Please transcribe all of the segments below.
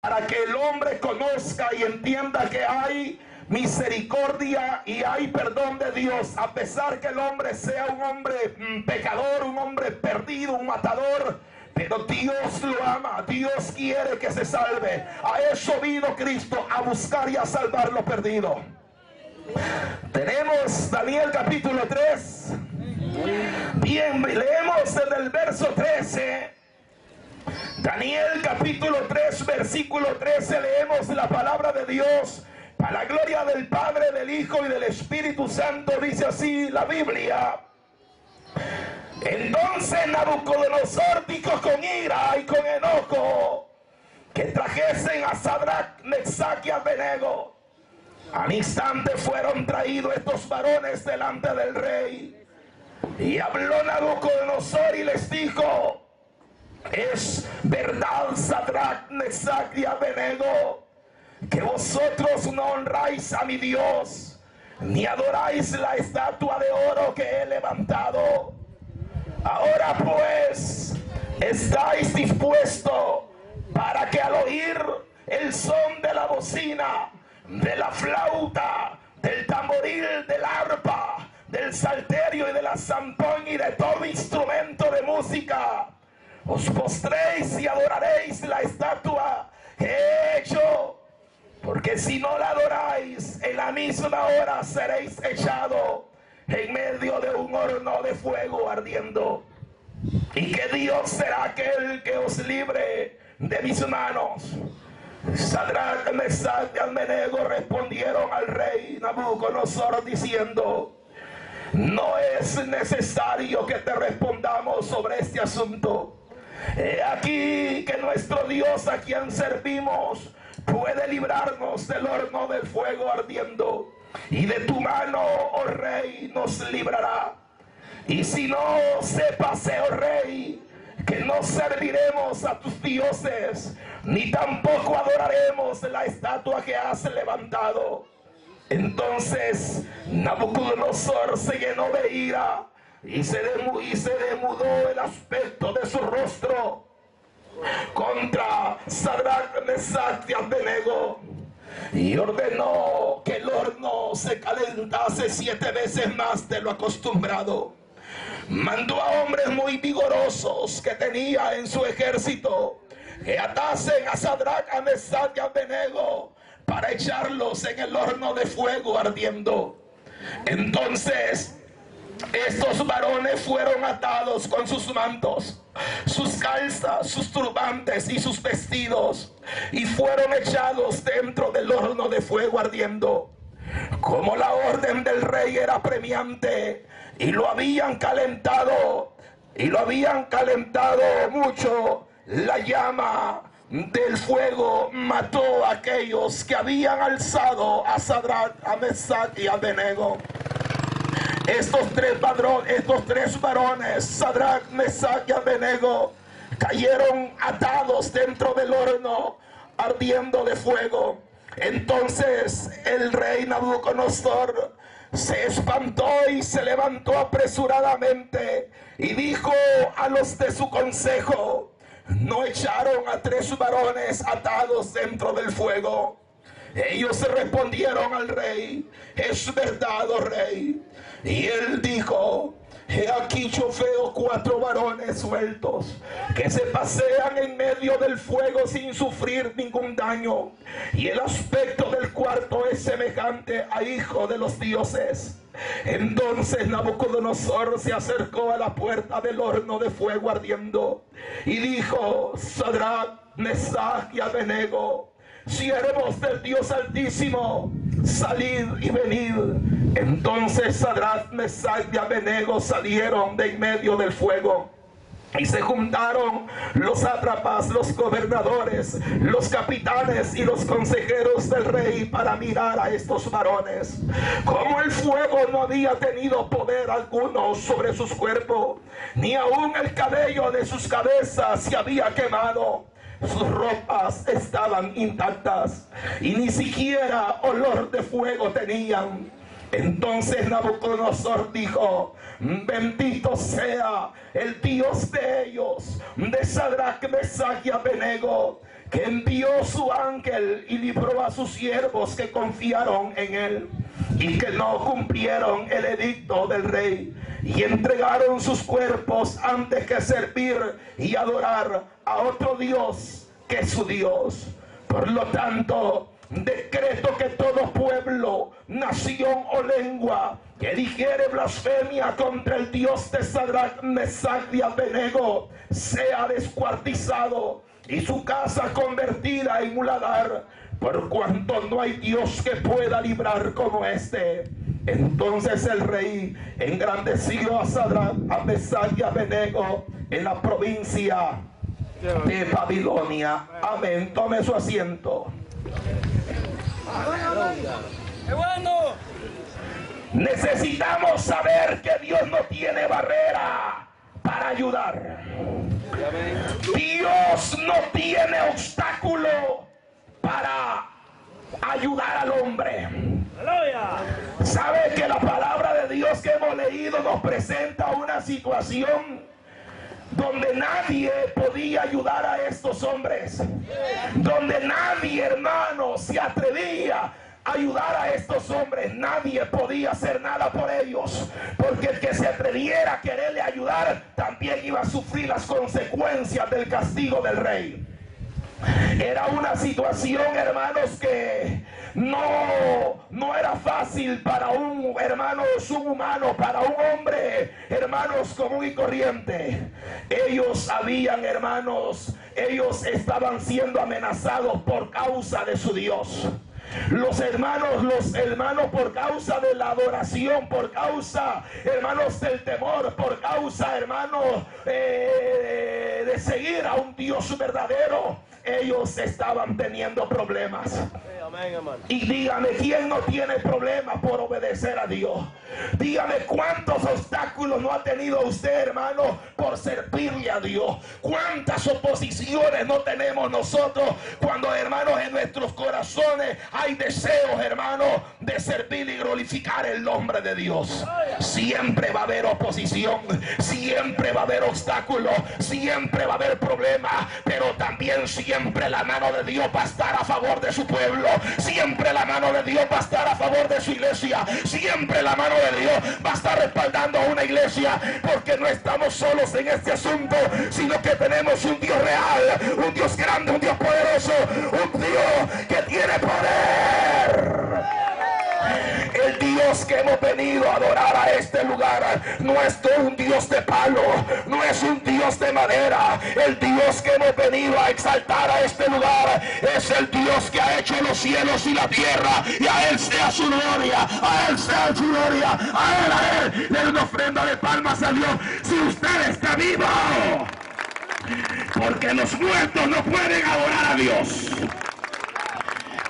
para que el hombre conozca y entienda que hay misericordia y hay perdón de Dios, a pesar que el hombre sea un hombre pecador, un hombre perdido, un matador. Pero Dios lo ama, Dios quiere que se salve. A eso vino Cristo, a buscar y a salvar lo perdido. Tenemos Daniel capítulo 3. Bien, leemos desde el verso 13. Daniel capítulo 3, versículo 13, leemos la palabra de Dios. Para la gloria del Padre, del Hijo y del Espíritu Santo, dice así la Biblia. Entonces Nabucodonosor dijo con ira y con enojo que trajesen a Sadrach, Mesach y Abednego. Al instante fueron traídos estos varones delante del rey. Y habló Nabucodonosor y les dijo: es verdad, Sadrach, Mesach y Abednego, que vosotros no honráis a mi Dios, ni adoráis la estatua de oro que he levantado. Ahora pues, estáis dispuestos para que al oír el son de la bocina, de la flauta, del tamboril, del arpa, del salterio y de la zampón y de todo instrumento de música, os postréis y adoraréis la estatua que he hecho? Porque si no la adoráis, en la misma hora seréis echados en medio de un horno de fuego ardiendo. ¿Y qué Dios será aquel que os libre de mis manos? Sadrach, Mesach y Abednego respondieron al rey Nabucodonosor diciendo: no es necesario que te respondamos sobre este asunto. He aquí que nuestro Dios, a quien servimos, puede librarnos del horno del fuego ardiendo, y de tu mano, oh rey, nos librará. Y si no, sépase, oh rey, que no serviremos a tus dioses, ni tampoco adoraremos la estatua que has levantado. Entonces Nabucodonosor se llenó de ira y se demudó el aspecto de su rostro contra Sadrach, Mesach y Abednego, y ordenó que el horno se calentase 7 veces más de lo acostumbrado. Mandó a hombres muy vigorosos que tenía en su ejército que atasen a Sadrach, a Mesach y a Abednego para echarlos en el horno de fuego ardiendo. Entonces estos varones fueron atados con sus mantos, sus calzas, sus turbantes y sus vestidos, y fueron echados dentro del horno de fuego ardiendo. Como la orden del rey era premiante y lo habían calentado mucho, la llama del fuego mató a aquellos que habían alzado a Sadrach, a Mesach y a Abednego. Estos tres varones, Sadrach, Mesach y Abednego, cayeron atados dentro del horno ardiendo de fuego. Entonces el rey Nabucodonosor se espantó y se levantó apresuradamente y dijo a los de su consejo: ¿no echaron a 3 varones atados dentro del fuego? Ellos respondieron al rey: es verdad, oh rey. Y él dijo: he aquí yo veo 4 varones sueltos que se pasean en medio del fuego sin sufrir ningún daño, y el aspecto del cuarto es semejante a hijo de los dioses. Entonces Nabucodonosor se acercó a la puerta del horno de fuego ardiendo y dijo: Sadrach, Mesach y Abednego, siervos del Dios Altísimo, salid y venid. Entonces Sadrach, Mesach y Abednego salieron de en medio del fuego, y se juntaron los sátrapas, los gobernadores, los capitanes y los consejeros del rey para mirar a estos varones. Como el fuego no había tenido poder alguno sobre sus cuerpos, ni aun el cabello de sus cabezas se había quemado, sus ropas estaban intactas y ni siquiera olor de fuego tenían. Entonces Nabucodonosor dijo: bendito sea el Dios de ellos, de Sadrach, Mesach y Abednego, que envió su ángel y libró a sus siervos que confiaron en él y que no cumplieron el edicto del rey y entregaron sus cuerpos antes que servir y adorar a otro Dios que su Dios. Por lo tanto, decreto que todo pueblo, nación o lengua que dijere blasfemia contra el Dios de Sadrach, Mesach y Abednego sea descuartizado y su casa convertida en muladar, por cuanto no hay Dios que pueda librar como este. Entonces el rey engrandeció a Sadrach, a Mesach y a Abednego en la provincia de Babilonia. Amén. Tome su asiento. ¡Qué bueno! Necesitamos saber que Dios no tiene barrera para ayudar. Dios no tiene obstáculo para ayudar al hombre. ¿Sabe que la palabra de Dios que hemos leído nos presenta una situación donde nadie podía ayudar a estos hombres? Donde nadie, hermano, se atrevía a ayudar a estos hombres. Nadie podía hacer nada por ellos, porque el que se atreviera a quererle ayudar también iba a sufrir las consecuencias del castigo del rey. Era una situación, hermanos, que no era fácil para un hermano subhumano, para un hombre, hermanos, común y corriente. Ellos habían, hermanos, ellos estaban siendo amenazados por causa de su Dios. Los hermanos por causa de la adoración, por causa, hermanos, del temor, por causa, hermanos, de seguir a un Dios verdadero, ellos estaban teniendo problemas. Y dígame, ¿quién no tiene problemas por obedecer a Dios? Dígame, ¿cuántos obstáculos no ha tenido usted, hermano, por servirle a Dios? ¿Cuántas oposiciones no tenemos nosotros cuando, hermanos, en nuestros corazones hay deseos, hermanos, de servir y glorificar el nombre de Dios? Siempre va a haber oposición, siempre va a haber obstáculos, siempre va a haber problemas, pero también siempre la mano de Dios va a estar a favor de su pueblo. Siempre la mano de Dios va a estar a favor de su iglesia. Siempre la mano de Dios va a estar respaldando a una iglesia, porque no estamos solos en este asunto, sino que tenemos un Dios real, un Dios grande, un Dios poderoso, un Dios que tiene poder. El Dios que hemos venido a adorar a este lugar no es un Dios de palo, no es un Dios de madera. El Dios que hemos venido a exaltar a este lugar es el Dios que ha hecho los cielos y la tierra, y a Él sea su gloria, a Él sea su gloria, a Él, le una ofrenda de palmas a Dios. Si usted está vivo, porque los muertos no pueden adorar a Dios.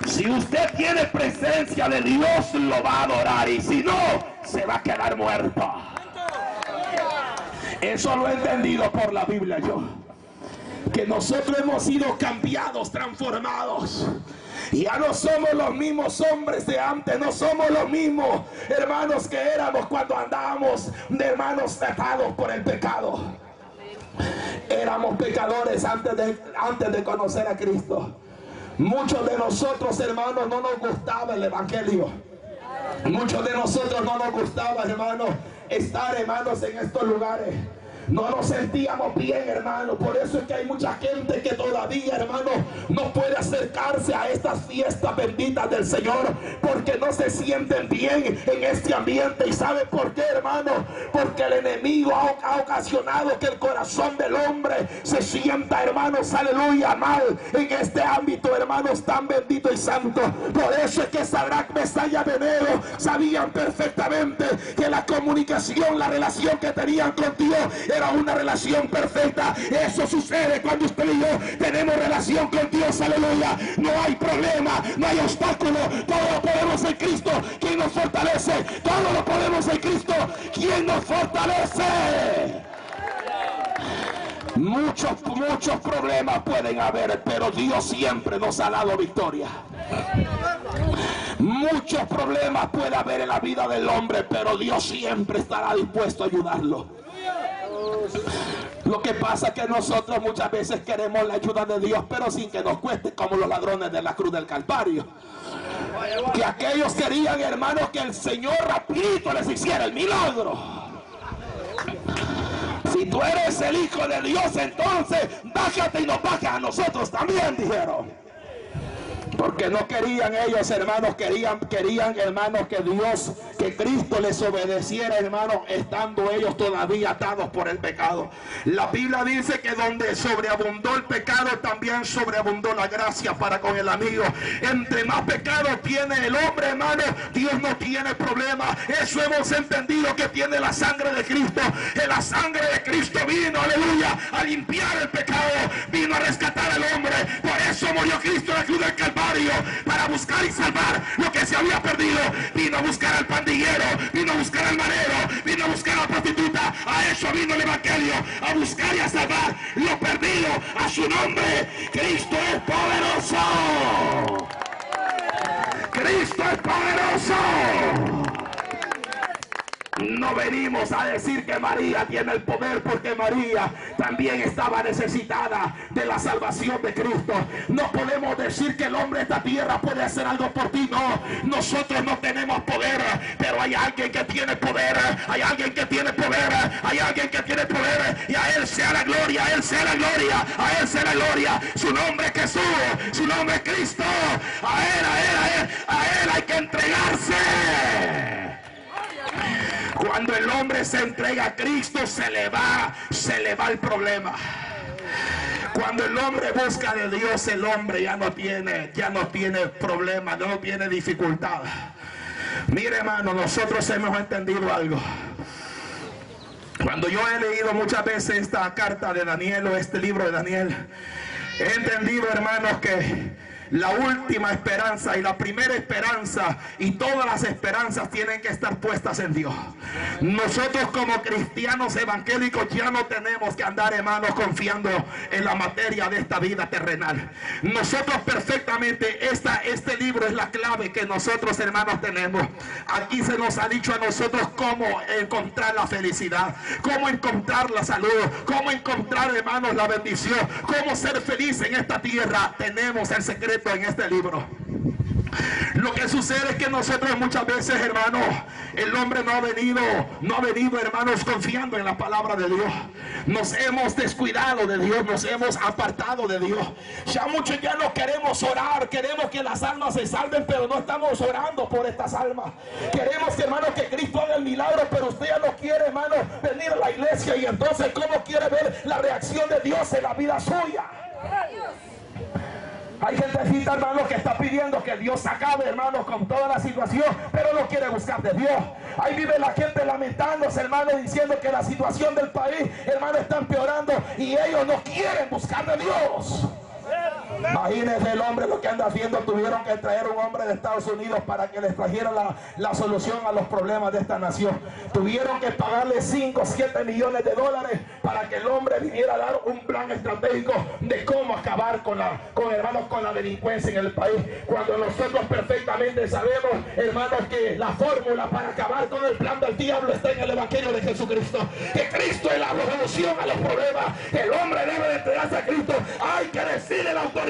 Si usted tiene presencia de Dios, lo va a adorar, y si no, se va a quedar muerto. Eso lo he entendido por la Biblia yo, que nosotros hemos sido cambiados, transformados. Ya no somos los mismos hombres de antes, no somos los mismos hermanos que éramos cuando andábamos, hermanos, tratados por el pecado. Éramos pecadores antes de conocer a Cristo. Muchos de nosotros, hermanos, no nos gustaba el evangelio. Muchos de nosotros no nos gustaba, hermanos, estar, hermanos, en estos lugares. No nos sentíamos bien, hermano. Por eso es que hay mucha gente que todavía, hermano, no puede acercarse a estas fiestas benditas del Señor, porque no se sienten bien en este ambiente. ¿Y sabe por qué, hermano? Porque el enemigo ha ocasionado que el corazón del hombre se sienta, hermanos, aleluya, mal en este ámbito, hermanos, tan bendito y santo. Por eso es que Sadrach, Mesach y Abednego sabían perfectamente que la comunicación, la relación que tenían con Dios era una relación perfecta. Eso sucede cuando usted y yo tenemos relación con Dios, aleluya. No hay problema, no hay obstáculo, todo lo podemos en Cristo, quien nos fortalece. Todo lo podemos en Cristo, quien nos fortalece. Muchos problemas pueden haber, pero Dios siempre nos ha dado victoria. Muchos problemas puede haber en la vida del hombre, pero Dios siempre estará dispuesto a ayudarlo. Lo que pasa es que nosotros muchas veces queremos la ayuda de Dios, pero sin que nos cueste, como los ladrones de la cruz del Calvario. Que aquellos querían, hermanos, que el Señor rapidito les hiciera el milagro. Si tú eres el Hijo de Dios, entonces bájate y nos baja a nosotros también, dijeron. Porque no querían ellos, hermanos, querían, hermanos, que Dios, que Cristo les obedeciera, hermanos, estando ellos todavía atados por el pecado. La Biblia dice que donde sobreabundó el pecado, también sobreabundó la gracia para con el amigo. Entre más pecado tiene el hombre, hermano, Dios no tiene problema. Eso hemos entendido, que tiene la sangre de Cristo. Que la sangre de Cristo vino, aleluya, a limpiar el pecado, vino a rescatar al hombre. Por eso murió Cristo en la cruz del Calvario, para buscar y salvar lo que se había perdido. Vino a buscar al pandillero, vino a buscar al marero, vino a buscar a la prostituta. A eso vino el evangelio, a buscar y a salvar lo perdido. A su nombre, Cristo es poderoso. Cristo es poderoso. No venimos a decir que María tiene el poder, porque María también estaba necesitada de la salvación de Cristo. No podemos decir que el hombre de esta tierra puede hacer algo por ti. No, nosotros no tenemos poder, pero hay alguien que tiene poder. Hay alguien que tiene poder. Hay alguien que tiene poder, y a Él sea la gloria, a Él sea la gloria, a Él sea la gloria. Su nombre es Jesús, su nombre es Cristo. A Él hay que entregarse. Cuando el hombre se entrega a Cristo, se le va el problema. Cuando el hombre busca de Dios, el hombre ya no tiene problema, no tiene dificultad. Mire, hermano, nosotros hemos entendido algo. Cuando yo he leído muchas veces esta carta de Daniel, o este libro de Daniel, he entendido, hermanos, que la última esperanza y la primera esperanza y todas las esperanzas tienen que estar puestas en Dios. Nosotros como cristianos evangélicos ya no tenemos que andar, hermanos, confiando en la materia de esta vida terrenal. Nosotros perfectamente, este libro es la clave que nosotros, hermanos, tenemos. Aquí se nos ha dicho a nosotros cómo encontrar la felicidad, cómo encontrar la salud, cómo encontrar, hermanos, la bendición, cómo ser feliz en esta tierra. Tenemos el secreto en este libro. Lo que sucede es que nosotros muchas veces, hermanos, el hombre no ha venido, hermanos, confiando en la palabra de Dios. Nos hemos descuidado de Dios, nos hemos apartado de Dios. Ya muchos ya no queremos orar, queremos que las almas se salven, pero no estamos orando por estas almas. Queremos, hermanos, que Cristo haga el milagro, pero usted ya no quiere, hermanos, venir a la iglesia. Y entonces, ¿cómo quiere ver la reacción de Dios en la vida suya? Hay gentecita, hermanos, que está pidiendo que Dios acabe, hermanos, con toda la situación, pero no quiere buscar de Dios. Ahí vive la gente lamentándose, hermanos, diciendo que la situación del país, hermanos, está empeorando, y ellos no quieren buscar de Dios. Imagínense el hombre lo que anda haciendo. Tuvieron que traer un hombre de Estados Unidos para que les trajera la solución a los problemas de esta nación. Tuvieron que pagarle 5 o 7 millones de dólares para que el hombre viniera a dar un plan estratégico de cómo acabar con la delincuencia en el país. Cuando nosotros perfectamente sabemos, hermanos, que la fórmula para acabar con el plan del diablo está en el evangelio de Jesucristo. Que Cristo es la solución a los problemas. Que el hombre debe de entregarse a Cristo. Hay que decirle a las autoridades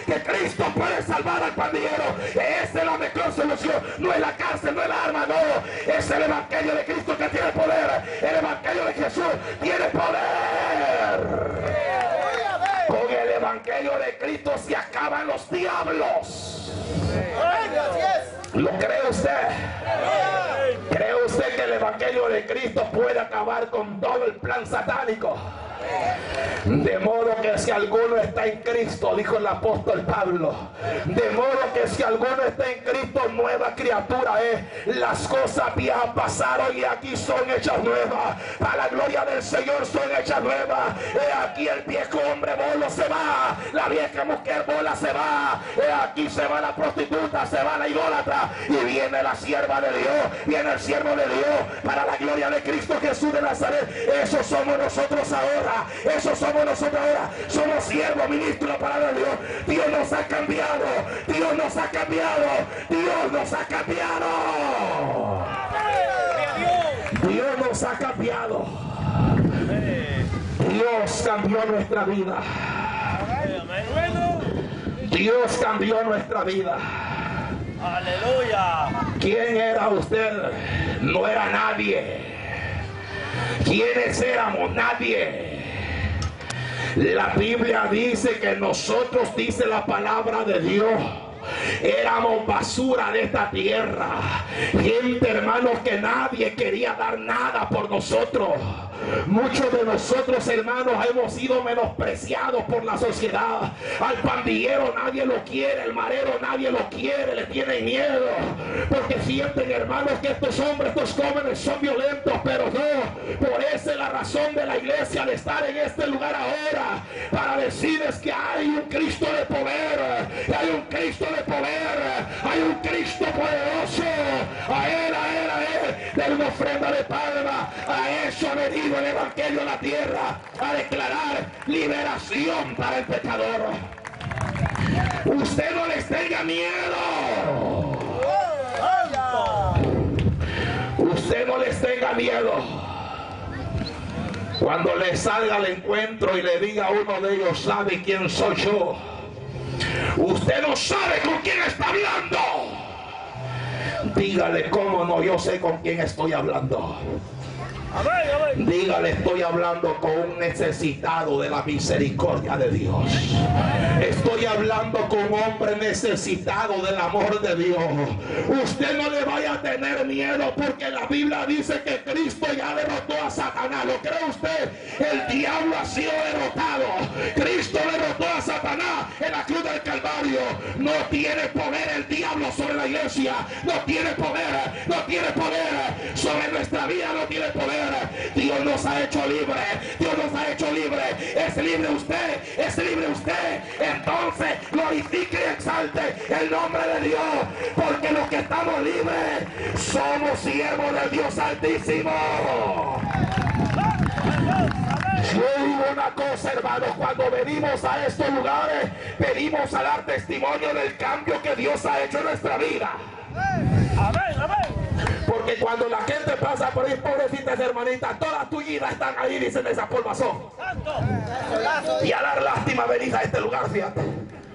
que Cristo puede salvar al pandillero. Esa es la mejor solución. No es la cárcel, no es la arma, no. Es el evangelio de Cristo que tiene poder. El evangelio de Jesús tiene poder. Con el evangelio de Cristo se acaban los diablos. ¿Lo cree usted? ¿Cree usted que el evangelio de Cristo puede acabar con todo el plan satánico? De modo que si alguno está en Cristo, dijo el apóstol Pablo, de modo que si alguno está en Cristo, nueva criatura es. Las cosas viejas pasaron y aquí son hechas nuevas. Para la gloria del Señor son hechas nuevas. Aquí el viejo hombre bolo se va, la vieja mujer bola se va. Aquí se va la prostituta, se va la idólatra, y viene la sierva de Dios, viene el siervo de Dios, para la gloria de Cristo Jesús de Nazaret. Eso somos nosotros ahora. Eso somos nosotros ahora. Somos siervos, ministros de la palabra de Dios. Dios nos ha cambiado. Dios nos ha cambiado. Dios nos ha cambiado. Dios nos ha cambiado. Dios Dios cambió nuestra vida. Dios cambió nuestra vida. Aleluya. ¿Quién era usted? No era nadie. ¿Quiénes éramos? Nadie. La Biblia dice que nosotros, dice la palabra de Dios, éramos basura de esta tierra. Gente, hermanos, que nadie quería dar nada por nosotros. Muchos de nosotros, hermanos, hemos sido menospreciados por la sociedad. Al pandillero nadie lo quiere, el marero nadie lo quiere, le tiene miedo, porque sienten, hermanos, que estos hombres, estos jóvenes son violentos. Pero no, por esa es la razón de la iglesia de estar en este lugar ahora, para decirles que hay un Cristo de poder, que hay un Cristo de poder, hay un Cristo poderoso. A él, de una ofrenda de palma. A eso ha venido el evangelio a la tierra, a declarar liberación para el pecador. Usted no les tenga miedo. Usted no les tenga miedo. Cuando le salga al encuentro y le diga a uno de ellos, ¿sabe quién soy yo? Usted no sabe con quién está hablando. Dígale, ¿cómo no? Yo sé con quién estoy hablando. Dígale, estoy hablando con un necesitado de la misericordia de Dios. Estoy hablando con un hombre necesitado del amor de Dios. Usted no le vaya a tener miedo, porque la Biblia dice que Cristo ya derrotó a Satanás. ¿Lo cree usted? El diablo ha sido derrotado. Cristo derrotó a Satanás en la cruz del Calvario. No tiene poder el diablo sobre la iglesia. No tiene poder. No tiene poder sobre nuestra vida. No tiene poder. Dios nos ha hecho libre. Dios nos ha hecho libre. Es libre usted. Es libre usted. Entonces glorifique y exalte el nombre de Dios, porque los que estamos libres somos siervos del Dios Altísimo. Yo digo una cosa, hermanos, cuando venimos a estos lugares, venimos a dar testimonio del cambio que Dios ha hecho en nuestra vida. Amén, amén. Porque cuando la gente pasa por ahí, pobrecitas hermanitas, todas tullidas están ahí, dicen esa polvazón. Y a dar lástima venís a este lugar, fíjate.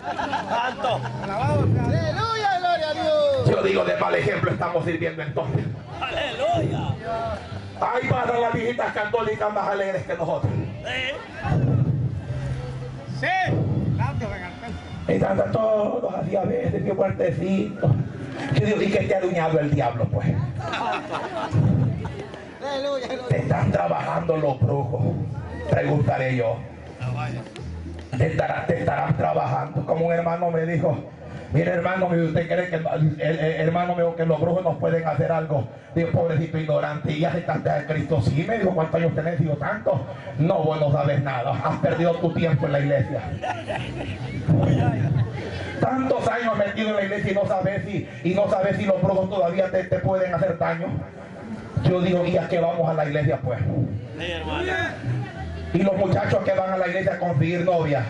Santo. Aleluya, gloria a Dios. Yo digo, de mal ejemplo estamos sirviendo entonces. Aleluya. Ahí pasan las viejitas católicas más alegres que nosotros. Sí. Y están todos así a veces, qué fuertecitos. Yo digo, ¿y qué te ha adueñado el diablo, pues? Aleluya, gloria. Te están trabajando los brujos, preguntaré yo. Te estarán trabajando. Como un hermano me dijo, mire, hermano mío, ¿usted cree que el hermano mío que los brujos nos pueden hacer algo? Digo, pobrecito ignorante, y ya aceptaste a Cristo. Sí, me dijo, ¿cuántos años tenés? Digo, tanto. No, vos no sabes nada, has perdido tu tiempo en la iglesia. Tantos años metido en la iglesia y no sabes si los brujos todavía te pueden hacer daño. Yo digo, ¿y a qué vamos a la iglesia, pues? Sí, hermano. Y los muchachos que van a la iglesia a conseguir novia.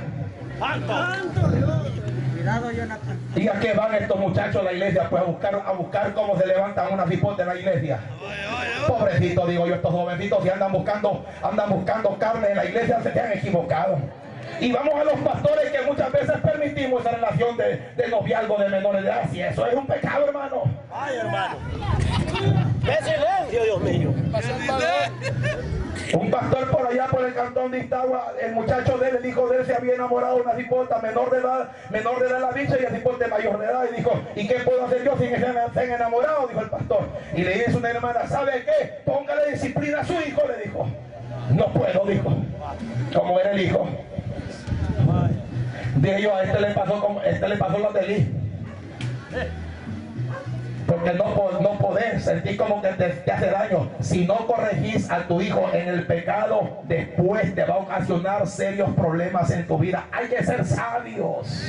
Cuidado, Jonathan. ¿Y a qué van estos muchachos a la iglesia? Pues a buscar cómo se levantan unas hipotes en la iglesia. Pobrecito, digo yo, estos jovencitos si andan buscando carne en la iglesia, se han equivocado. Y vamos a los pastores que muchas veces permitimos esa relación de noviazgo de menores de edad. Si eso es un pecado, hermano. Ay, hermano. ¡Qué silencio, Dios mío! Un pastor por allá por el cantón de Iztagua, el muchacho de él, el hijo de él, se había enamorado de una cipota menor de edad la dicha, y el cipote mayor de edad, y dijo, ¿y qué puedo hacer yo sin que se han enamorado? Dijo el pastor. Y le dice una hermana, ¿sabe qué? Póngale disciplina a su hijo, le dijo. No puedo, dijo. Como era el hijo. Dije yo, a este le pasó lo del hijo. Porque no podés sentir como que te hace daño. Si no corregís a tu hijo en el pecado, después te va a ocasionar serios problemas en tu vida. Hay que ser sabios.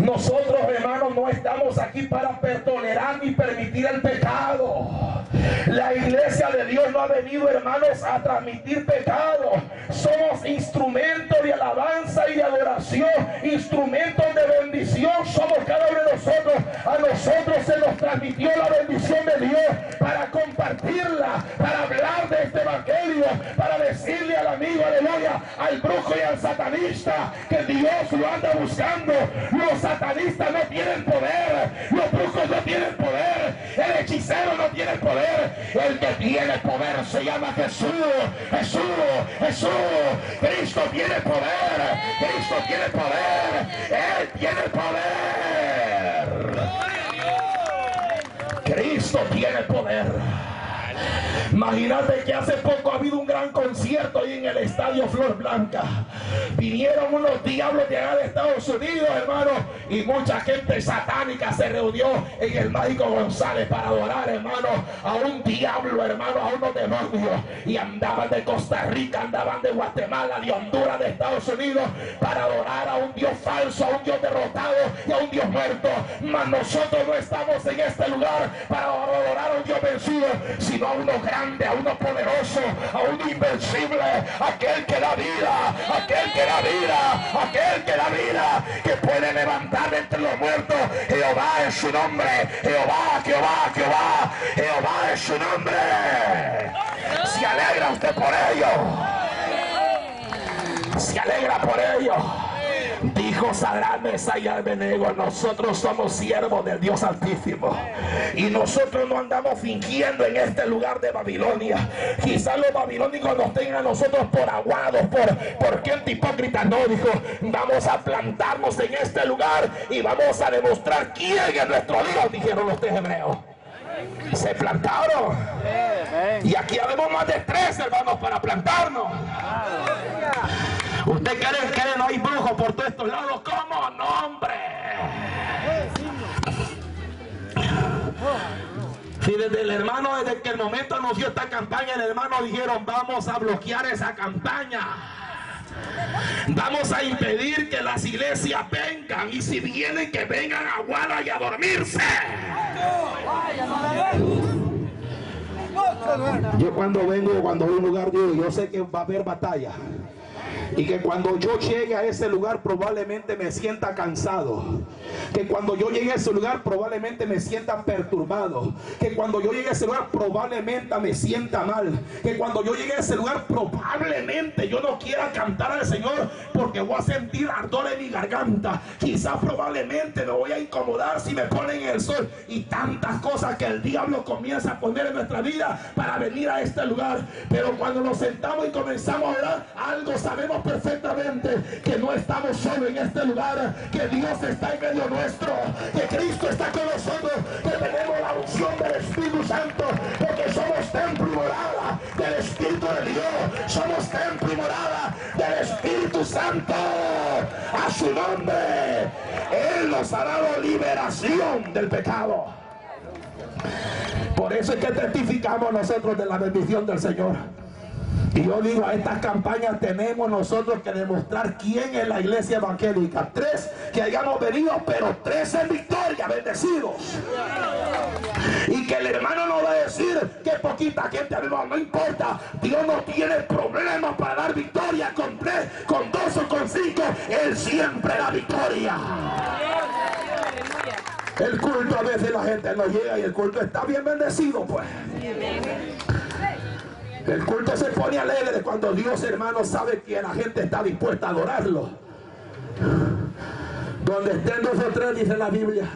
Nosotros, hermanos, no estamos aquí para tolerar ni permitir el pecado. La iglesia de Dios no ha venido, hermanos, a transmitir pecado. Somos instrumentos de alabanza y de adoración, instrumentos de bendición. Somos cada uno de nosotros. A nosotros se nos transmitió la bendición de Dios para compartirla, para hablar de este evangelio, para decirle a al amigo, aleluya, al brujo y al satanista, que Dios lo anda buscando. Los satanistas no tienen poder, los brujos no tienen poder, el hechicero no tiene poder. El que tiene poder se llama Jesús. Jesús, Jesús. Cristo tiene poder, Cristo tiene poder, Él tiene poder. Cristo tiene poder. Imagínate que hace poco ha habido un gran concierto ahí en el estadio Flor Blanca. Vinieron unos diablos de allá de Estados Unidos, hermano, y mucha gente satánica se reunió en el Mágico González para adorar, hermano, a un diablo, hermano, a unos demonios. Y andaban de Costa Rica, andaban de Guatemala, de Honduras, de Estados Unidos, para adorar a un Dios falso, a un Dios derrotado y a un Dios muerto. Mas nosotros no estamos en este lugar para adorar a un Dios vencido, sino a uno grande, a uno poderoso, a uno invencible, aquel que da vida, aquel que da vida, aquel que da vida, que puede levantar entre los muertos. Jehová es su nombre, Jehová, Jehová, Jehová, Jehová es su nombre. ¿Se alegra usted por ello? ¿Se alegra por ello? Dijo Sadrac, Mesach y Abednego: nosotros somos siervos del Dios Altísimo, y nosotros no andamos fingiendo en este lugar de Babilonia. Quizás los babilónicos nos tengan a nosotros por aguados, por gente hipócrita. No, dijo, vamos a plantarnos en este lugar y vamos a demostrar quién es nuestro Dios, dijeron los 3 hebreos. Se plantaron, y aquí habemos más de 3 hermanos para plantarnos. ¿Usted cree que no hay brujos por todos estos lados? ¿Cómo? No, hombre. Si desde el hermano, desde que el momento anunció esta campaña, el hermano dijeron: vamos a bloquear esa campaña, vamos a impedir que las iglesias vengan, y si vienen, que vengan a Guada y a dormirse. Yo cuando voy a un lugar, digo, yo sé que va a haber batalla, y que cuando yo llegue a ese lugar probablemente me sienta cansado, que cuando yo llegue a ese lugar probablemente me sienta perturbado, que cuando yo llegue a ese lugar probablemente me sienta mal, que cuando yo llegue a ese lugar probablemente yo no quiera cantar al Señor porque voy a sentir ardor en mi garganta, quizás probablemente me voy a incomodar si me ponen en el sol, y tantas cosas que el diablo comienza a poner en nuestra vida para venir a este lugar. Pero cuando nos sentamos y comenzamos a orar, algo sabemos perfectamente: que no estamos solos en este lugar, que Dios está en medio nuestro, que Cristo está con nosotros, que tenemos la unción del Espíritu Santo, porque somos templo y morada del Espíritu de Dios, somos templo y morada del Espíritu Santo. A su nombre, Él nos ha dado liberación del pecado. Por eso es que testificamos nosotros de la bendición del Señor. Y yo digo, a estas campañas tenemos nosotros que demostrar quién es la iglesia evangélica. 3 que hayamos venido, pero 3 en victoria, bendecidos. Y que el hermano no va a decir que poquita gente arriba, no importa. Dios no tiene problemas para dar victoria con 3, con 2 o con 5. Él siempre da victoria. El culto, a veces la gente no llega y el culto está bien bendecido, pues. El culto se pone alegre cuando Dios, hermano, sabe que la gente está dispuesta a adorarlo. Donde estén 2 o 3, dice la Biblia.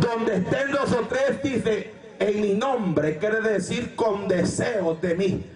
Donde estén 2 o 3, dice, en mi nombre, quiere decir con deseos de mí.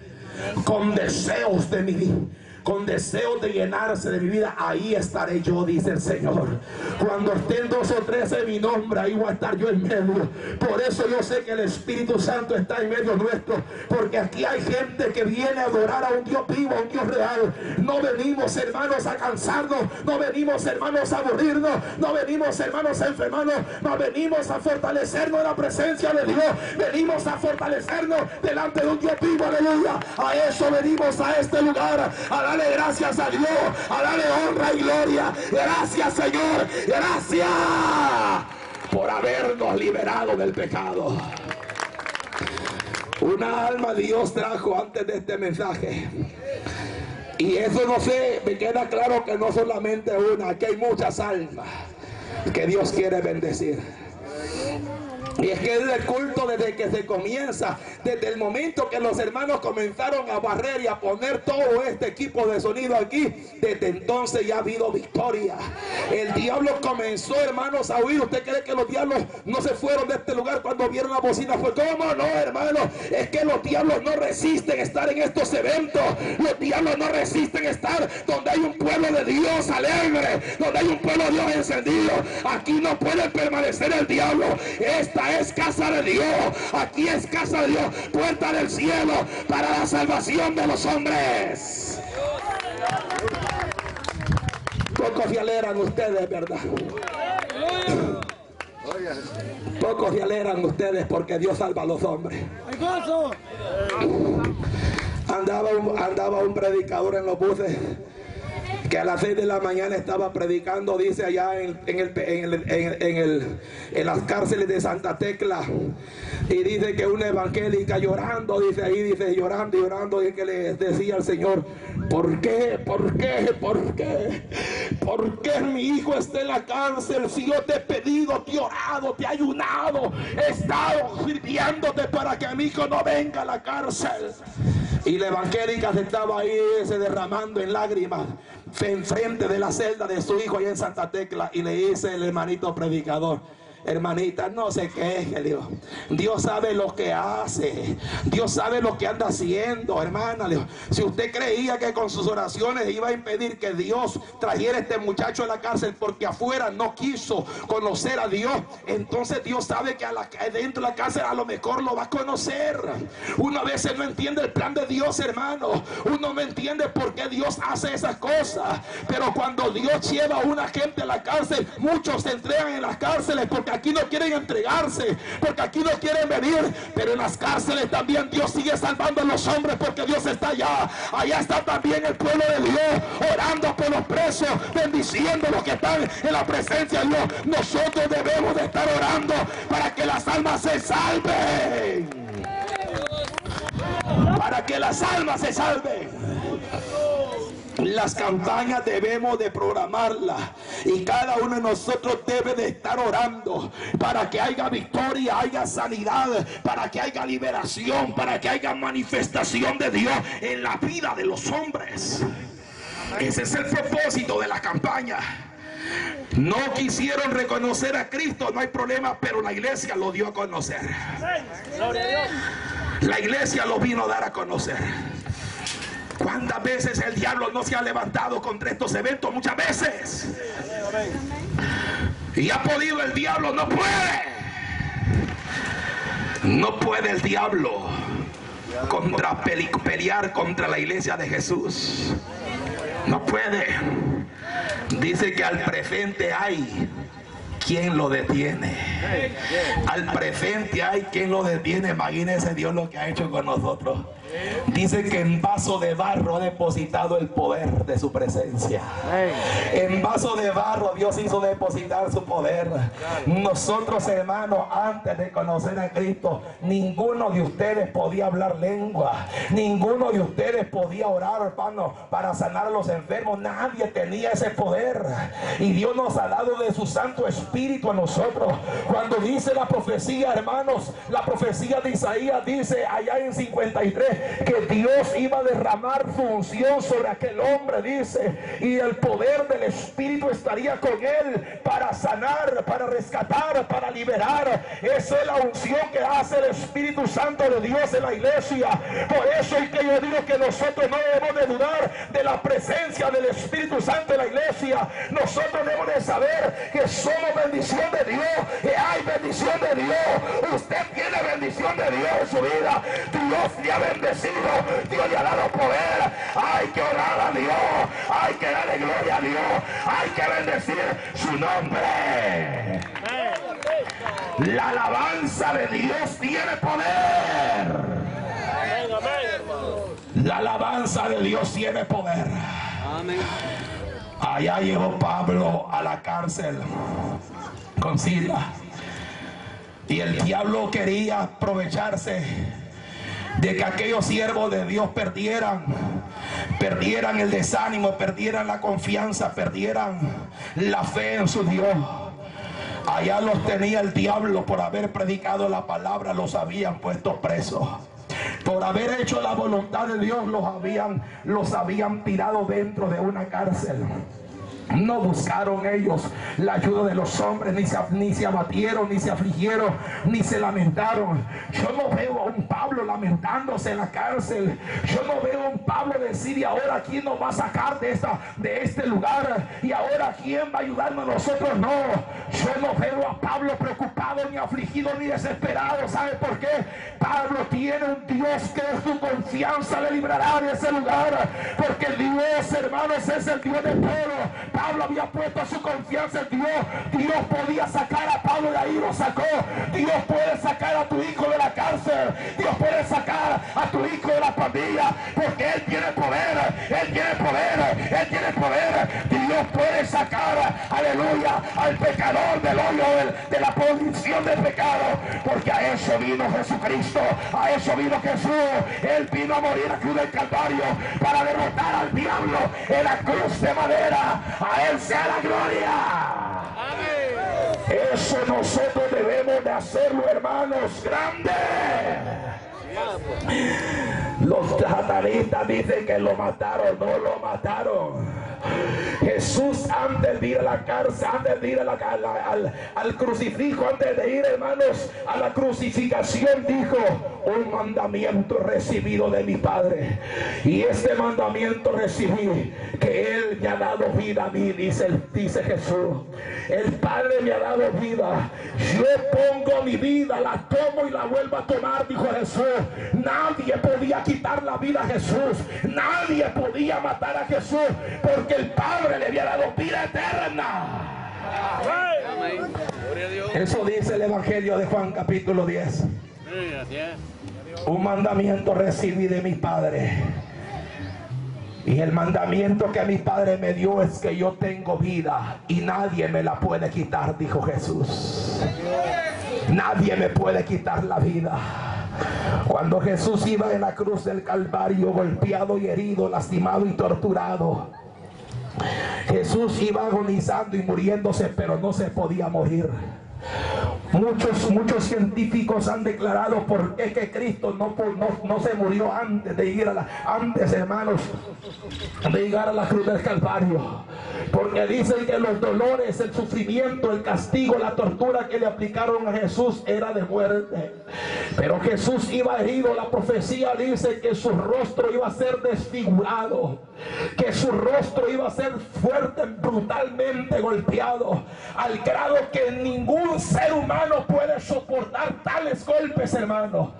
Con deseos de mí. Con deseos de llenarse de mi vida, ahí estaré yo, dice el Señor. Cuando estén 2 o 3 en mi nombre, ahí voy a estar yo en medio. Por eso yo sé que el Espíritu Santo está en medio nuestro, porque aquí hay gente que viene a adorar a un Dios vivo, a un Dios real. No venimos, hermanos, a cansarnos, no venimos, hermanos, a aburrirnos, no venimos, hermanos, a enfermarnos, no venimos a fortalecernos en la presencia de Dios, venimos a fortalecernos delante de un Dios vivo, aleluya. A eso venimos a este lugar, a darle gracias a Dios, a darle honra y gloria. Gracias, Señor, gracias por habernos liberado del pecado. Una alma Dios trajo antes de este mensaje, y eso no sé, me queda claro que no solamente una, que hay muchas almas que Dios quiere bendecir. Y es que el culto, desde que se comienza, desde el momento que los hermanos comenzaron a barrer y a poner todo este equipo de sonido aquí, desde entonces ya ha habido victoria. El diablo comenzó, hermanos, a huir. ¿Usted cree que los diablos no se fueron de este lugar cuando vieron la bocina? Pues cómo no, hermanos, es que los diablos no resisten estar en estos eventos. Los diablos no resisten estar donde hay un pueblo de Dios alegre, donde hay un pueblo de Dios encendido. Aquí no puede permanecer el diablo. Esta es casa de Dios, aquí es casa de Dios, puerta del cielo para la salvación de los hombres. Pocos se alegran ustedes, ¿verdad? Pocos se alegran ustedes porque Dios salva a los hombres. Andaba un predicador en los buses que a las 6 de la mañana estaba predicando, dice, allá en las cárceles de Santa Tecla, y dice que una evangélica llorando, dice ahí, dice llorando y llorando, y que le decía al Señor: ¿por qué? ¿Por qué? ¿Por qué? ¿Por qué mi hijo está en la cárcel? Si yo te he pedido, te he orado, te he ayunado, he estado sirviéndote para que mi hijo no venga a la cárcel. Y la evangélica se estaba ahí derramando en lágrimas enfrente de la celda de su hijo allá en Santa Tecla, y le dice el hermanito predicador: hermanita, no se queje, Dios sabe lo que hace, Dios sabe lo que anda haciendo, hermana. Si usted creía que con sus oraciones iba a impedir que Dios trajera a este muchacho a la cárcel porque afuera no quiso conocer a Dios, entonces Dios sabe que dentro de la cárcel a lo mejor lo va a conocer. Uno a veces no entiende el plan de Dios, hermano. Uno no entiende por qué Dios hace esas cosas, pero cuando Dios lleva a una gente a la cárcel, muchos se entregan en las cárceles porque aquí no quieren entregarse, porque aquí no quieren venir. Pero en las cárceles también Dios sigue salvando a los hombres, porque Dios está allá. Allá está también el pueblo de Dios, orando por los presos, bendiciendo a los que están en la presencia de Dios. Nosotros debemos de estar orando para que las almas se salven, para que las almas se salven. Las campañas debemos de programarlas, y cada uno de nosotros debe de estar orando para que haya victoria, haya sanidad, para que haya liberación, para que haya manifestación de Dios en la vida de los hombres. Ese es el propósito de la campaña. No quisieron reconocer a Cristo, no hay problema, pero la iglesia lo dio a conocer. La iglesia lo vino a dar a conocer. ¿Cuántas veces el diablo no se ha levantado contra estos eventos? Muchas veces. Y ha podido el diablo, no puede. No puede el diablo pelear contra la iglesia de Jesús. No puede. Dice que al presente hay quien lo detiene. Al presente hay quien lo detiene. Imagínense Dios lo que ha hecho con nosotros. Dice que en vaso de barro ha depositado el poder de su presencia. En vaso de barro Dios hizo depositar su poder. Nosotros, hermanos, antes de conocer a Cristo, ninguno de ustedes podía hablar lengua. Ninguno de ustedes podía orar, hermano, para sanar a los enfermos. Nadie tenía ese poder. Y Dios nos ha dado de su Santo Espíritu a nosotros. Cuando dice la profecía, hermanos, la profecía de Isaías dice allá en 53 que Dios iba a derramar su unción sobre aquel hombre, dice, y el poder del Espíritu estaría con él para sanar, para rescatar, para liberar. Esa es la unción que hace el Espíritu Santo de Dios en la iglesia. Por eso es que yo digo que nosotros no debemos de dudar de la presencia del Espíritu Santo en la iglesia. Nosotros debemos de saber que somos bendición de Dios, que hay bendición de Dios. Usted tiene bendición de Dios en su vida. Dios le ha bendecido, Dios le ha dado poder. Hay que orar a Dios, hay que darle gloria a Dios, hay que bendecir su nombre. La alabanza de Dios tiene poder. La alabanza de Dios tiene poder. Allá llegó Pablo a la cárcel con Silas, y el diablo quería aprovecharse de que aquellos siervos de Dios perdieran el desánimo, perdieran la confianza, perdieran la fe en su Dios. Allá los tenía el diablo por haber predicado la palabra, los habían puesto presos. Por haber hecho la voluntad de Dios, los habían tirado dentro de una cárcel. No buscaron ellos la ayuda de los hombres, ni se abatieron, ni se afligieron, ni se lamentaron. Yo no veo a un Pablo lamentándose en la cárcel. Yo no veo a un Pablo decir: y ahora quién nos va a sacar de este lugar, y ahora quién va a ayudarnos a nosotros. No, yo no veo a Pablo preocupado, ni afligido, ni desesperado. ¿Sabe por qué? Pablo tiene un Dios que de su confianza le librará de ese lugar, porque Dios, hermanos, es el Dios de todo. Pablo había puesto su confianza en Dios. Dios podía sacar a Pablo de ahí, lo sacó. Dios puede sacar a tu hijo de la cárcel. Dios puede sacar a tu hijo de la pandilla, porque Él tiene poder. Él tiene poder. Él tiene poder. Dios puede sacar, aleluya, al pecador del hoyo de la condición del pecado, porque a eso vino Jesucristo. A eso vino Jesús. Él vino a morir a cruz del Calvario para derrotar al diablo en la cruz de madera. A Él sea la gloria. Amén. Eso nosotros debemos de hacerlo, hermanos, grande. Los satanistas dicen que lo mataron. No lo mataron. Jesús, antes de ir a la cárcel, antes de ir al crucifijo, antes de ir, hermanos, a la crucificación, dijo: un mandamiento recibido de mi Padre, y este mandamiento recibí, que Él me ha dado vida a mí, dice Jesús. El Padre me ha dado vida. Yo pongo mi vida, la tomo y la vuelvo a tomar, dijo Jesús. Nadie podía quitar la vida a Jesús. Nadie podía matar a Jesús, porque el Padre le había dado vida eterna. Eso dice el Evangelio de Juan, capítulo 10. Un mandamiento recibí de mi Padre, y el mandamiento que mi Padre me dio es que yo tengo vida y nadie me la puede quitar, dijo Jesús. Nadie me puede quitar la vida. Cuando Jesús iba en la cruz del Calvario, golpeado y herido, lastimado y torturado, Jesús iba agonizando y muriéndose, pero no se podía morir. Muchos científicos han declarado por qué que Cristo no se murió antes de ir hermanos, de llegar a la cruz del Calvario, porque dicen que los dolores, el sufrimiento, el castigo, la tortura que le aplicaron a Jesús era de muerte. Pero Jesús iba herido. La profecía dice que su rostro iba a ser desfigurado, que su rostro iba a ser fuerte, brutalmente golpeado, al grado que ningún ser humano puede soportar tales golpes, hermano.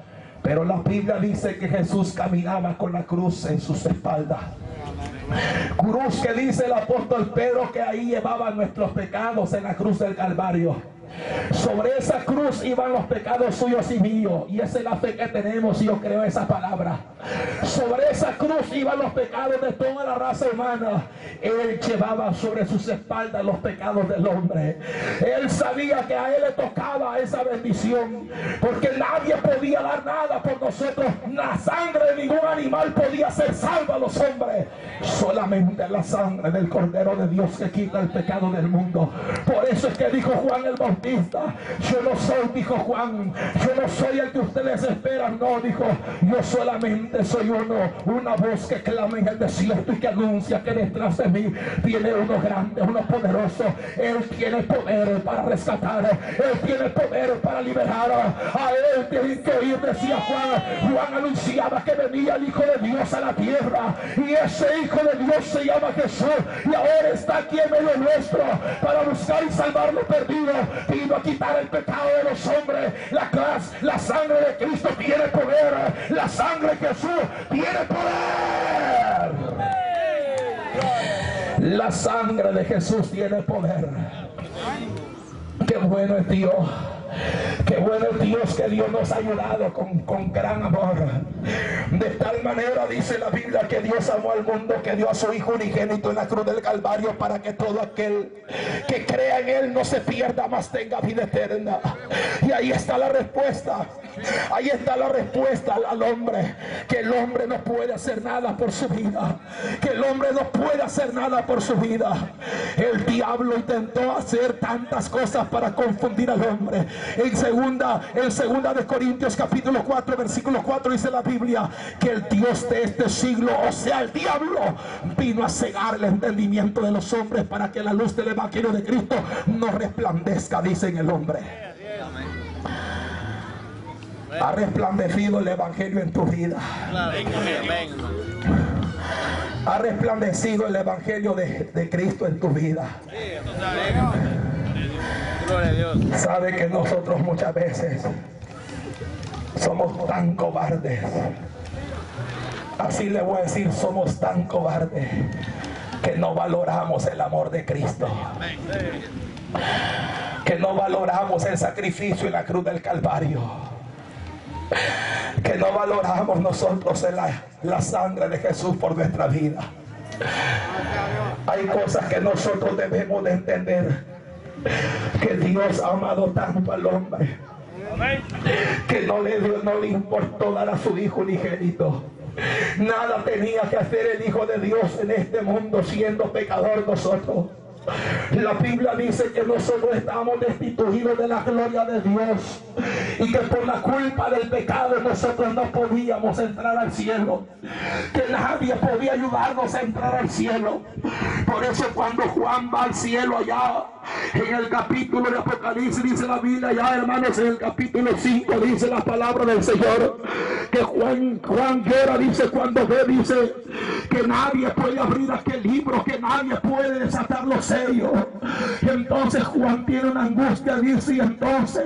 Pero la Biblia dice que Jesús caminaba con la cruz en sus espaldas. Cruz que dice el apóstol Pedro que ahí llevaba nuestros pecados en la cruz del Calvario. Sobre esa cruz iban los pecados suyos y míos, y esa es la fe que tenemos, y yo creo esa palabra. Sobre esa cruz iban los pecados de toda la raza humana. Él llevaba sobre sus espaldas los pecados del hombre. Él sabía que a Él le tocaba esa bendición, porque nadie podía dar nada por nosotros. La sangre de ningún animal podía ser salva a los hombres. Solamente la sangre del Cordero de Dios que quita el pecado del mundo. Por eso es que dijo Juan el Bautista: yo no soy, dijo Juan, yo no soy el que ustedes esperan. No, dijo, yo solamente soy una voz que clama en el desierto y que anuncia que detrás de mí viene uno grande, uno poderoso. Él tiene poder para rescatar, Él tiene poder para liberar. A Él tienen que oír, decía Juan. Juan anunciaba que venía el Hijo de Dios a la tierra, y ese Hijo de Dios se llama Jesús, y ahora está aquí en medio nuestro para buscar y salvar lo perdido. Vino a quitar el pecado de los hombres. La sangre de Cristo tiene poder. La sangre de Jesús tiene poder. La sangre de Jesús tiene poder. Qué bueno es Dios. Qué bueno es Dios, que Dios nos ha ayudado con gran amor. De tal manera dice la Biblia que Dios amó al mundo, que dio a su Hijo unigénito en la cruz del Calvario, para que todo aquel que crea en Él no se pierda, mas tenga vida eterna. Y ahí está la respuesta. Ahí está la respuesta al hombre, que el hombre no puede hacer nada por su vida, que el hombre no puede hacer nada por su vida. El diablo intentó hacer tantas cosas para confundir al hombre. En segunda de Corintios capítulo 4 versículo 4 dice la Biblia que el Dios de este siglo, o sea el diablo, vino a cegar el entendimiento de los hombres para que la luz del evangelio de Cristo no resplandezca, dice en el hombre. Ha resplandecido el evangelio en tu vida. Ha resplandecido el evangelio de Cristo en tu vida. Sabe que nosotros muchas veces somos tan cobardes. Así le voy a decir, somos tan cobardes que no valoramos el amor de Cristo, que no valoramos el sacrificio en la cruz del Calvario, que no valoramos nosotros la sangre de Jesús por nuestra vida. Hay cosas que nosotros debemos de entender, que Dios ha amado tanto al hombre que no le importó dar a su Hijo unigénito. Nada tenía que hacer el Hijo de Dios en este mundo siendo pecador nosotros. La Biblia dice que nosotros estamos destituidos de la gloria de Dios y que por la culpa del pecado nosotros no podíamos entrar al cielo, que nadie podía ayudarnos a entrar al cielo. Por eso cuando Juan va al cielo allá en el capítulo de Apocalipsis, dice la Biblia allá, hermanos, en el capítulo 5 dice la palabra del Señor que Juan llora, dice, cuando ve, dice que nadie puede abrir aquel libro, que nadie puede desatar los sellos. Entonces Juan tiene una angustia, dice, y entonces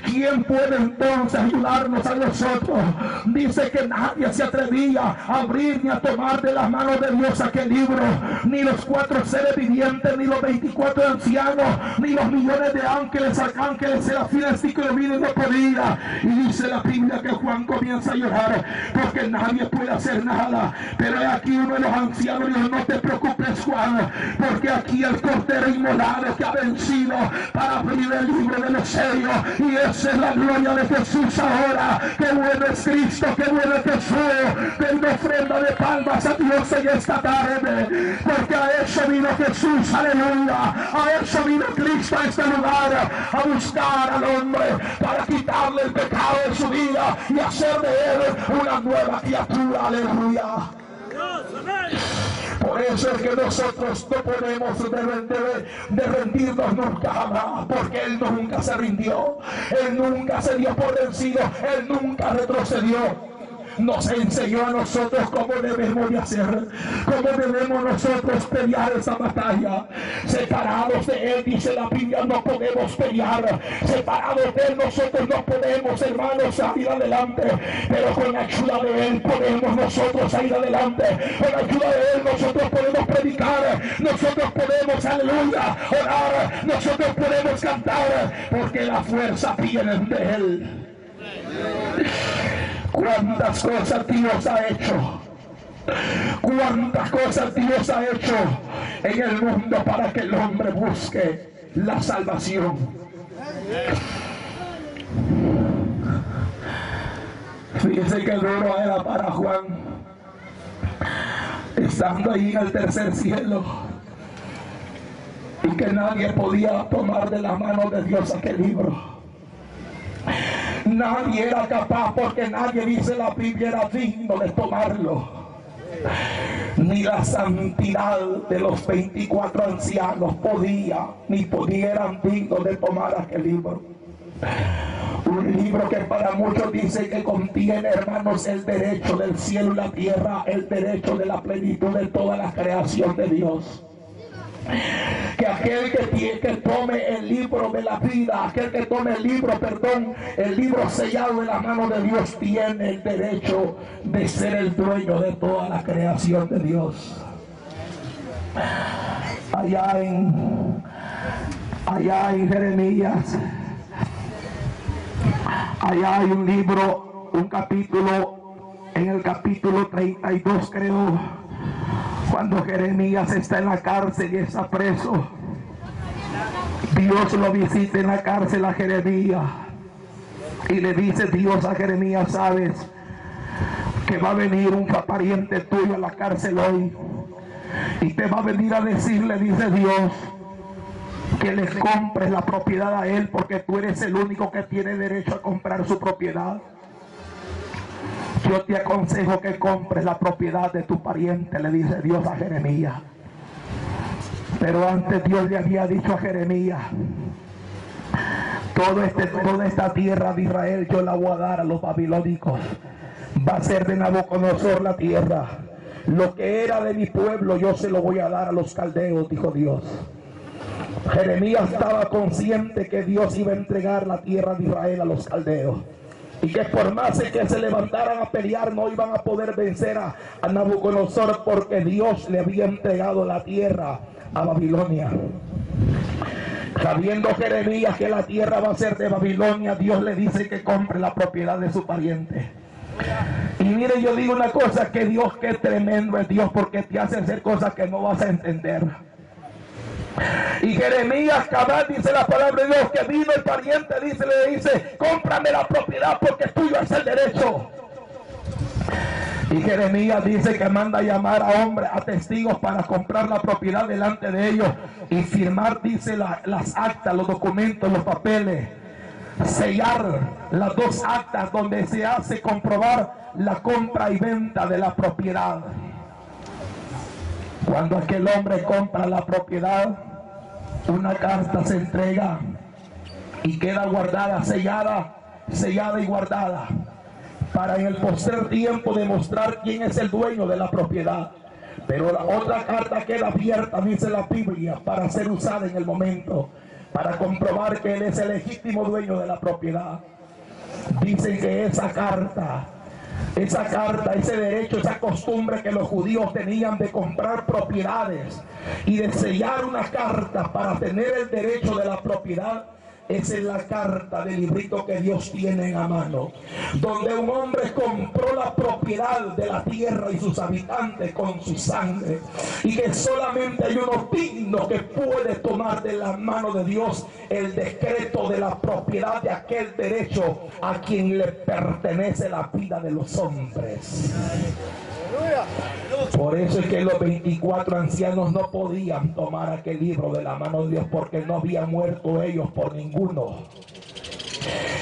¿quién puede entonces ayudarnos a nosotros? Dice que nadie se atrevía a abrir ni a tomar de las manos de Dios aquel libro, ni los 4 seres vivientes, ni los 24 ancianos, ni los millones de ángeles, arcángeles, serafines, y que no podía. Y dice la Biblia que Juan comienza a llorar porque nadie puede hacer nada. Pero aquí uno de los ancianos dijo: no te preocupes, Juan, porque aquí el Cordero inmolado que ha vencido para abrir el libro de los sellos, y esa es la gloria de Jesús ahora. Qué bueno es Cristo, qué bueno es Jesús. De una ofrenda de palmas a Dios en esta tarde, porque a eso vino Jesús, aleluya. A eso vino Cristo a este lugar, a buscar al hombre para quitarle el pecado de su vida y hacer de él una nueva criatura, aleluya. Por eso es que nosotros no podemos de rendirnos nunca jamás, porque Él nunca se rindió, Él nunca se dio por vencido, Él nunca retrocedió. Nos enseñó a nosotros cómo debemos de hacer, cómo debemos nosotros pelear esa batalla. Separados de Él, dice la Biblia, no podemos pelear. Separados de Él nosotros no podemos, hermanos, salir adelante. Pero con la ayuda de Él podemos nosotros salir adelante. Con la ayuda de Él nosotros podemos predicar, nosotros podemos, aleluya, orar, nosotros podemos cantar, porque la fuerza viene de Él. Cuántas cosas Dios ha hecho, cuántas cosas Dios ha hecho en el mundo para que el hombre busque la salvación. Fíjense que el oro era para Juan, estando ahí en el tercer cielo, y que nadie podía tomar de las manos de Dios aquel libro. Nadie era capaz, porque nadie, dice la Biblia, era digno de tomarlo. Ni la santidad de los 24 ancianos podía, ni pudieran dignos de tomar aquel libro. Un libro que para muchos dice que contiene, hermanos, el derecho del cielo y la tierra, el derecho de la plenitud de toda la creación de Dios. Que aquel que tome el libro de la vida, aquel que tome el libro sellado de la mano de Dios, tiene el derecho de ser el dueño de toda la creación de Dios. Allá en Jeremías, allá hay un libro, un capítulo en el capítulo 32, creo, cuando Jeremías está en la cárcel y está preso. Dios lo visita en la cárcel a Jeremías y le dice Dios a Jeremías: sabes que va a venir un pariente tuyo a la cárcel hoy y te va a venir a decirle, dice Dios, que le compres la propiedad a él, porque tú eres el único que tiene derecho a comprar su propiedad. Yo te aconsejo que compres la propiedad de tu pariente, le dice Dios a Jeremías. Pero antes Dios le había dicho a Jeremías: toda esta tierra de Israel yo la voy a dar a los babilónicos. Va a ser de Nabucodonosor la tierra. Lo que era de mi pueblo yo se lo voy a dar a los caldeos, dijo Dios. Jeremías estaba consciente que Dios iba a entregar la tierra de Israel a los caldeos, y que por más que se levantaran a pelear no iban a poder vencer a Nabucodonosor, porque Dios le había entregado la tierra a Babilonia. Sabiendo Jeremías que la tierra va a ser de Babilonia, Dios le dice que compre la propiedad de su pariente. Y mire, yo digo una cosa, que Dios, qué tremendo es Dios, porque te hace hacer cosas que no vas a entender. Y Jeremías, cabal, dice la palabra de Dios, que vino el pariente, le dice: cómprame la propiedad porque tuyo es el derecho. Y Jeremías dice que manda a llamar a hombres, a testigos, para comprar la propiedad delante de ellos y firmar, dice, las actas, los documentos, los papeles, sellar las dos actas donde se hace comprobar la compra y venta de la propiedad. Cuando aquel hombre compra la propiedad, una carta se entrega y queda guardada, sellada y guardada, para en el postrer tiempo demostrar quién es el dueño de la propiedad. Pero la otra carta queda abierta, dice la Biblia, para ser usada en el momento, para comprobar que él es el legítimo dueño de la propiedad. Dicen que esa carta, ese derecho, esa costumbre que los judíos tenían de comprar propiedades y de sellar una carta para tener el derecho de la propiedad, esa es la carta del librito que Dios tiene en la mano, donde un hombre compró la propiedad de la tierra y sus habitantes con su sangre, y que solamente hay uno digno que puede tomar de la mano de Dios el decreto de la propiedad de aquel derecho a quien le pertenece la vida de los hombres. Por eso es que los 24 ancianos no podían tomar aquel libro de la mano de Dios, porque no habían muerto ellos por ninguno.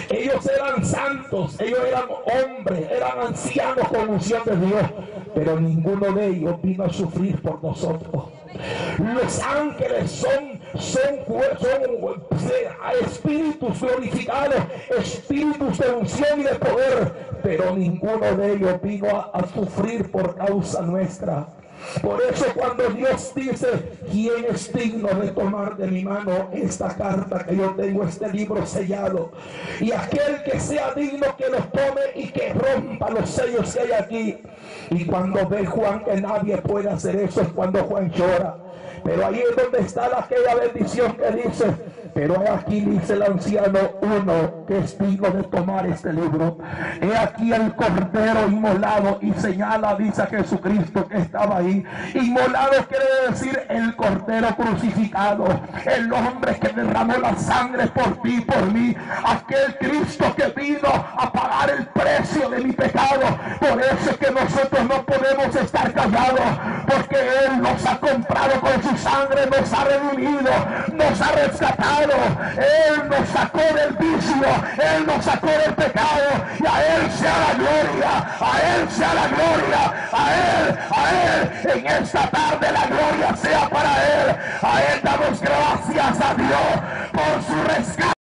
Ellos eran santos, ellos eran hombres, eran ancianos con unción de Dios, pero ninguno de ellos vino a sufrir por nosotros. Los ángeles son espíritus glorificados, espíritus de unción y de poder, pero ninguno de ellos vino a sufrir por causa nuestra. Por eso cuando Dios dice: ¿quién es digno de tomar de mi mano esta carta que yo tengo, este libro sellado? Y aquel que sea digno que los tome y que rompa los sellos que hay aquí. Y cuando ve Juan que nadie puede hacer eso, es cuando Juan llora. Pero ahí es donde está aquella bendición que dice: pero aquí, dice el anciano, uno que es digno de tomar este libro. He aquí el cordero inmolado, y señala, dice, a Jesucristo que estaba ahí. Inmolado quiere decir el cordero crucificado, el hombre que derramó la sangre por ti y por mí, aquel Cristo que vino a pagar el precio de mi pecado. Por eso es que nosotros no podemos estar callados, porque Él nos ha comprado con su sangre, nos ha redimido, nos ha rescatado. Él nos sacó del vicio, Él nos sacó del pecado, y a Él sea la gloria, a Él sea la gloria, a Él, en esta tarde la gloria sea para Él. A Él damos gracias a Dios por su rescate.